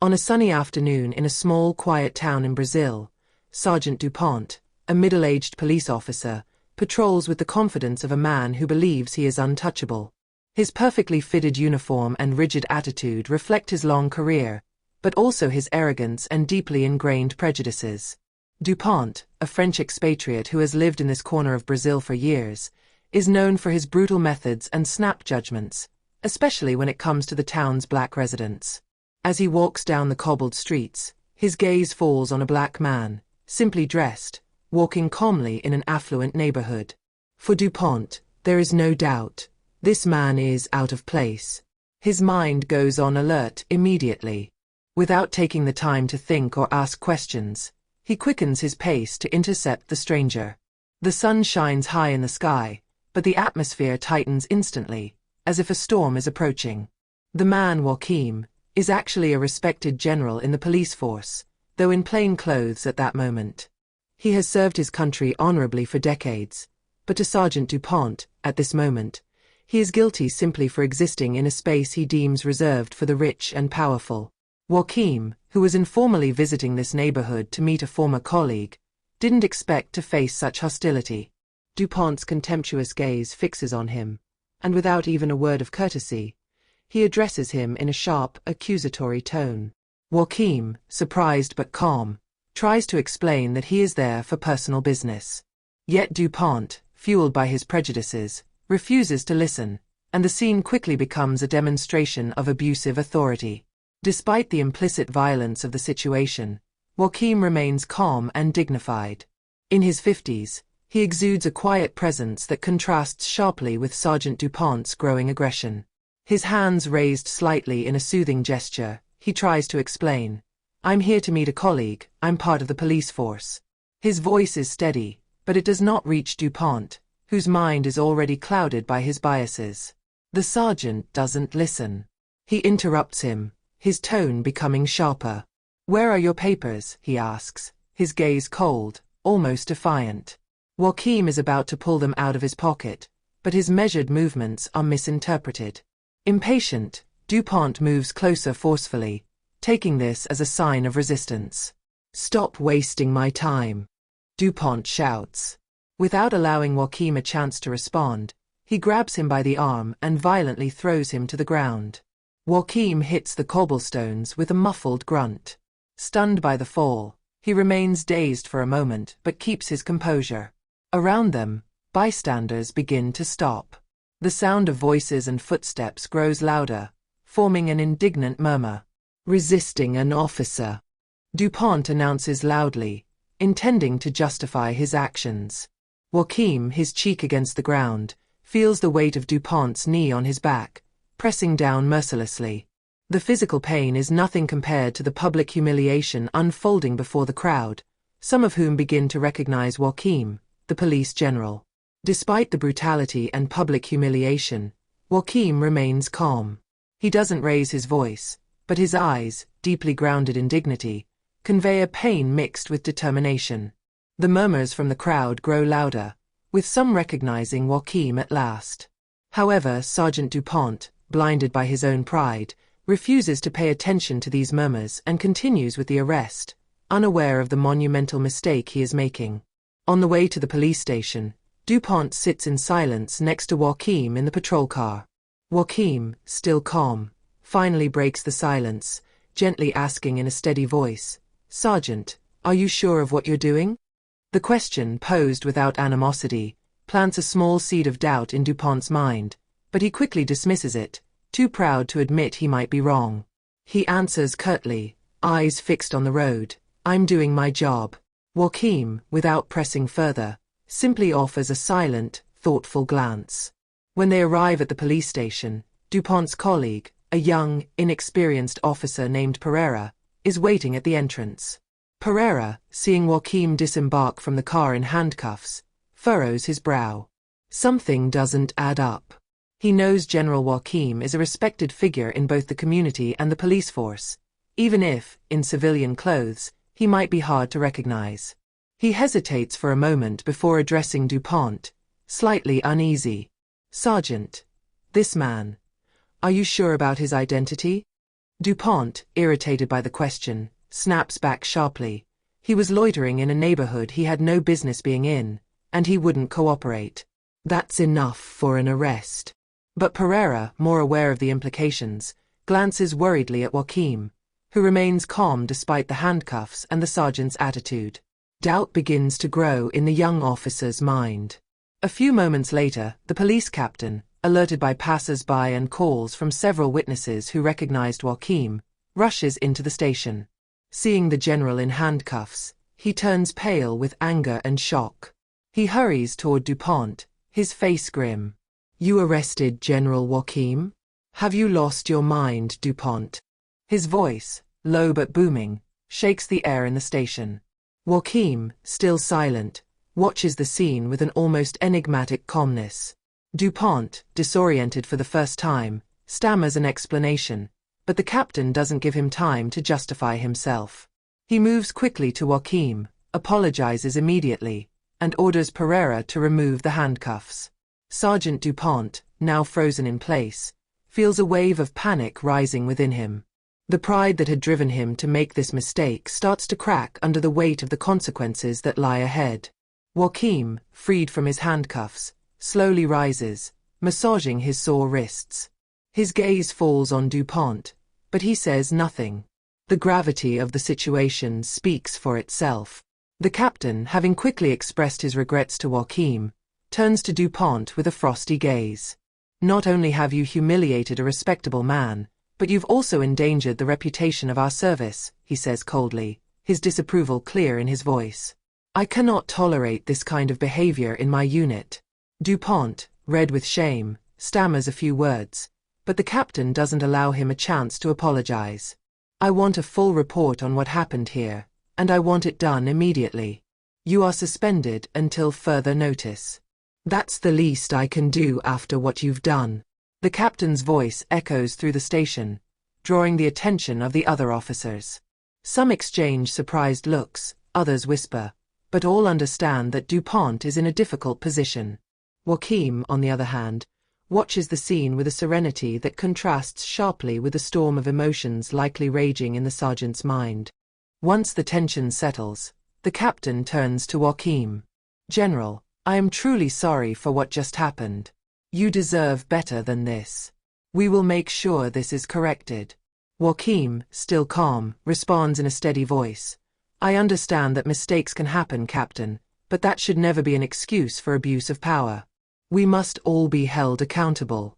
On a sunny afternoon in a small, quiet town in Brazil, Sergeant Dupont, a middle-aged police officer, patrols with the confidence of a man who believes he is untouchable. His perfectly fitted uniform and rigid attitude reflect his long career, but also his arrogance and deeply ingrained prejudices. Dupont, a French expatriate who has lived in this corner of Brazil for years, is known for his brutal methods and snap judgments, especially when it comes to the town's black residents. As he walks down the cobbled streets, his gaze falls on a black man, simply dressed, walking calmly in an affluent neighborhood. For Dupont, there is no doubt, this man is out of place. His mind goes on alert immediately. Without taking the time to think or ask questions, he quickens his pace to intercept the stranger. The sun shines high in the sky, but the atmosphere tightens instantly, as if a storm is approaching. The man, Joaquim, is actually a respected general in the police force, though in plain clothes at that moment. He has served his country honorably for decades, but to Sergeant Dupont, at this moment, he is guilty simply for existing in a space he deems reserved for the rich and powerful. Joaquim, who was informally visiting this neighborhood to meet a former colleague, didn't expect to face such hostility. Dupont's contemptuous gaze fixes on him, and without even a word of courtesy, he addresses him in a sharp, accusatory tone. Joaquim, surprised but calm, tries to explain that he is there for personal business. Yet Dupont, fueled by his prejudices, refuses to listen, and the scene quickly becomes a demonstration of abusive authority. Despite the implicit violence of the situation, Joaquim remains calm and dignified. In his 50s, he exudes a quiet presence that contrasts sharply with Sergeant Dupont's growing aggression. His hands raised slightly in a soothing gesture, he tries to explain, "I'm here to meet a colleague, I'm part of the police force." His voice is steady, but it does not reach Dupont, whose mind is already clouded by his biases. The sergeant doesn't listen. He interrupts him, his tone becoming sharper. "Where are your papers?" he asks, his gaze cold, almost defiant. Joaquim is about to pull them out of his pocket, but his measured movements are misinterpreted. Impatient, Dupont moves closer forcefully, taking this as a sign of resistance. "Stop wasting my time," Dupont shouts. Without allowing Joaquim a chance to respond, he grabs him by the arm and violently throws him to the ground. Joaquim hits the cobblestones with a muffled grunt. Stunned by the fall, he remains dazed for a moment but keeps his composure. Around them, bystanders begin to stop. The sound of voices and footsteps grows louder, forming an indignant murmur. "Resisting an officer," Dupont announces loudly, intending to justify his actions. Joaquim, his cheek against the ground, feels the weight of Dupont's knee on his back, pressing down mercilessly. The physical pain is nothing compared to the public humiliation unfolding before the crowd, some of whom begin to recognize Joaquim, the police general. Despite the brutality and public humiliation, Joaquim remains calm. He doesn't raise his voice, but his eyes, deeply grounded in dignity, convey a pain mixed with determination. The murmurs from the crowd grow louder, with some recognizing Joaquim at last. However, Sergeant Dupont, blinded by his own pride, refuses to pay attention to these murmurs and continues with the arrest, unaware of the monumental mistake he is making. On the way to the police station, Dupont sits in silence next to Joaquim in the patrol car. Joaquim, still calm, finally breaks the silence, gently asking in a steady voice, "Sergeant, are you sure of what you're doing?" The question, posed without animosity, plants a small seed of doubt in Dupont's mind, but he quickly dismisses it, too proud to admit he might be wrong. He answers curtly, eyes fixed on the road, "I'm doing my job." Joaquim, without pressing further, simply offers a silent, thoughtful glance. When they arrive at the police station, Dupont's colleague, a young, inexperienced officer named Pereira, is waiting at the entrance. Pereira, seeing Joaquim disembark from the car in handcuffs, furrows his brow. Something doesn't add up. He knows General Joaquim is a respected figure in both the community and the police force, even if, in civilian clothes, he might be hard to recognize. He hesitates for a moment before addressing Dupont, slightly uneasy. "Sergeant, this man, are you sure about his identity?" DuPont, irritated by the question, snaps back sharply. He was loitering in a neighborhood he had no business being in, and he wouldn't cooperate. That's enough for an arrest. But Pereira, more aware of the implications, glances worriedly at Joaquim, who remains calm despite the handcuffs and the sergeant's attitude. Doubt begins to grow in the young officer's mind. A few moments later, the police captain, alerted by passers-by and calls from several witnesses who recognized Joaquim, rushes into the station. Seeing the general in handcuffs, he turns pale with anger and shock. He hurries toward DuPont, his face grim. "You arrested General Joaquim? Have you lost your mind, DuPont?" His voice, low but booming, shakes the air in the station. Joaquim, still silent, watches the scene with an almost enigmatic calmness. DuPont, disoriented for the first time, stammers an explanation, but the captain doesn't give him time to justify himself. He moves quickly to Joaquim, apologizes immediately, and orders Pereira to remove the handcuffs. Sergeant DuPont, now frozen in place, feels a wave of panic rising within him. The pride that had driven him to make this mistake starts to crack under the weight of the consequences that lie ahead. Joaquim, freed from his handcuffs, slowly rises, massaging his sore wrists. His gaze falls on DuPont, but he says nothing. The gravity of the situation speaks for itself. The captain, having quickly expressed his regrets to Joaquim, turns to DuPont with a frosty gaze. "Not only have you humiliated a respectable man, but you've also endangered the reputation of our service," he says coldly, his disapproval clear in his voice. "I cannot tolerate this kind of behavior in my unit." DuPont, red with shame, stammers a few words, but the captain doesn't allow him a chance to apologize. "I want a full report on what happened here, and I want it done immediately. You are suspended until further notice." "That's the least I can do after what you've done." The captain's voice echoes through the station, drawing the attention of the other officers. Some exchange surprised looks, others whisper, but all understand that DuPont is in a difficult position. Joaquim, on the other hand, watches the scene with a serenity that contrasts sharply with the storm of emotions likely raging in the sergeant's mind. Once the tension settles, the captain turns to Joaquim. "General, I am truly sorry for what just happened. You deserve better than this. We will make sure this is corrected." Joaquim, still calm, responds in a steady voice. "I understand that mistakes can happen, Captain, but that should never be an excuse for abuse of power. We must all be held accountable."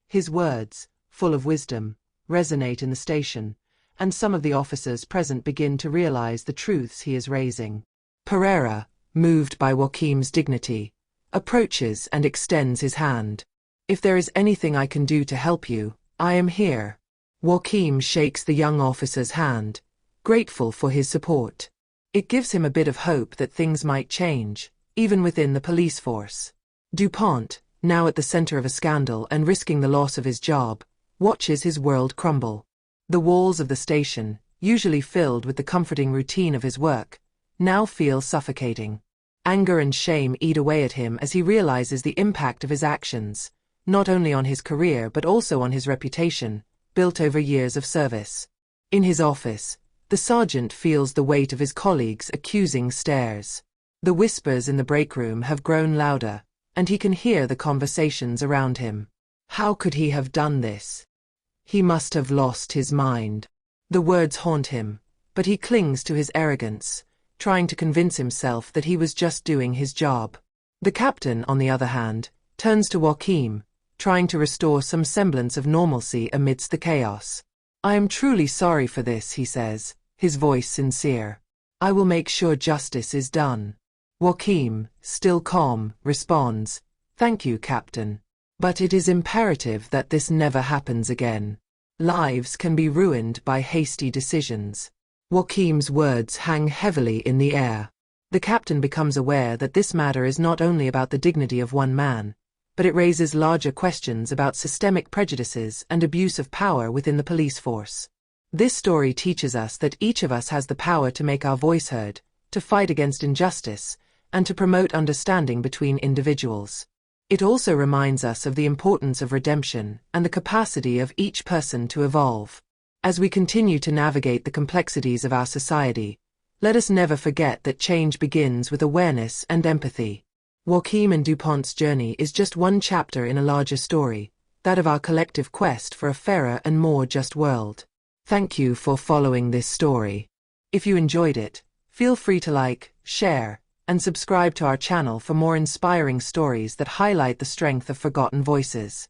His words, full of wisdom, resonate in the station, and some of the officers present begin to realize the truths he is raising. Pereira, moved by Joaquim's dignity, approaches and extends his hand. "If there is anything I can do to help you, I am here." Joaquim shakes the young officer's hand, grateful for his support. It gives him a bit of hope that things might change, even within the police force. DuPont, now at the center of a scandal and risking the loss of his job, watches his world crumble. The walls of the station, usually filled with the comforting routine of his work, now feel suffocating. Anger and shame eat away at him as he realizes the impact of his actions, not only on his career but also on his reputation, built over years of service. In his office, the sergeant feels the weight of his colleagues' accusing stares. The whispers in the break room have grown louder, and he can hear the conversations around him. How could he have done this? He must have lost his mind. The words haunt him, but he clings to his arrogance, trying to convince himself that he was just doing his job. The captain, on the other hand, turns to Joaquim, trying to restore some semblance of normalcy amidst the chaos. "I am truly sorry for this," he says, his voice sincere. "I will make sure justice is done." Joaquim, still calm, responds, "Thank you, Captain. But it is imperative that this never happens again. Lives can be ruined by hasty decisions." Joaquim's words hang heavily in the air. The captain becomes aware that this matter is not only about the dignity of one man, but it raises larger questions about systemic prejudices and abuse of power within the police force. This story teaches us that each of us has the power to make our voice heard, to fight against injustice, and to promote understanding between individuals. It also reminds us of the importance of redemption and the capacity of each person to evolve. As we continue to navigate the complexities of our society, let us never forget that change begins with awareness and empathy. Joachim and DuPont's journey is just one chapter in a larger story, that of our collective quest for a fairer and more just world. Thank you for following this story. If you enjoyed it, feel free to like, share, and subscribe to our channel for more inspiring stories that highlight the strength of forgotten voices.